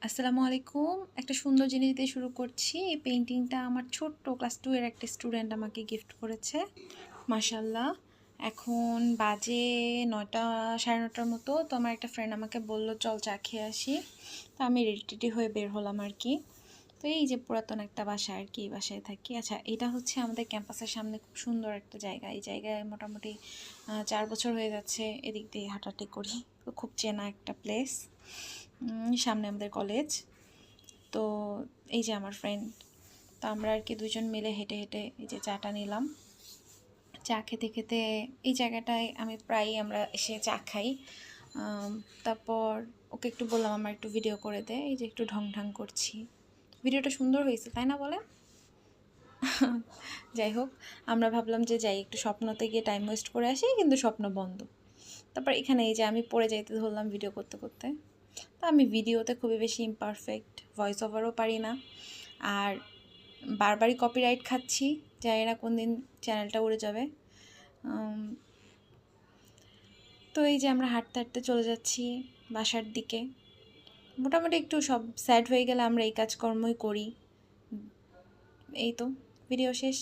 আসসালামু আলাইকুম। একটা সুন্দর জিনিস দিয়ে শুরু করছি। এই পেইন্টিংটা আমার ছোট্ট ক্লাস 2 এর একটা স্টুডেন্ট আমাকে গিফট করেছে। মাশাআল্লাহ। এখন বাজে ৯টা ৯:৩০ মতো। তো আমার একটা ফ্রেন্ড আমাকে বলল, "চল চা খেয়ে আসি।" তো আমি রেডি-টেডি হয়ে বের হলাম আরকি। তো এই যে পুরাতন একটা বাসা আরকি, এই বাসায় থাকি। আচ্ছা, এটা হচ্ছে আমাদের ক্যাম্পাসের সামনে খুব সুন্দর একটা জায়গা। এই জায়গায় মোটামুটি ৪ বছর হয়ে যাচ্ছে এদিক দিয়ে হাঁটাহাঁটি করি। তো খুব চেনা একটা প্লেস। সামনে আমাদের কলেজ। তো এই যে আমার ফ্রেন্ড, তো আমরা আর কি দুজন মিলে হেঁটে হেঁটে এই যে চাটা নিলাম। চা খেতে খেতে এই জায়গাটায় আমি প্রায়ই আমরা এসে চা খাই। তারপর ওকে একটু বললাম আমার একটু ভিডিও করে দে, এই যে একটু ঢং ঢং করছি। ভিডিওটা সুন্দর হয়েছে তাই না বলে? যাই হোক, আমরা ভাবলাম যে যাই একটু স্বপ্নতে গিয়ে টাইম ওয়েস্ট করে আসি, কিন্তু স্বপ্ন বন্ধ। তারপর এখানে এই যে আমি পড়ে যাইতে ধরলাম ভিডিও করতে করতে। তো আমি ভিডিওতে খুবই বেশি ইমপারফেক্ট, ভয়েস ওভারও পারি না, আর বারবারই কপিরাইট খাচ্ছি। জানি না কোন দিন চ্যানেলটা উড়ে যাবে। তো এই যে আমরা হাঁটতে হাঁটতে চলে যাচ্ছি বাসার দিকে। মোটামুটি একটু সব স্যাড হয়ে গেলে আমরা এই কাজকর্মই করি। এই তো, ভিডিও শেষ।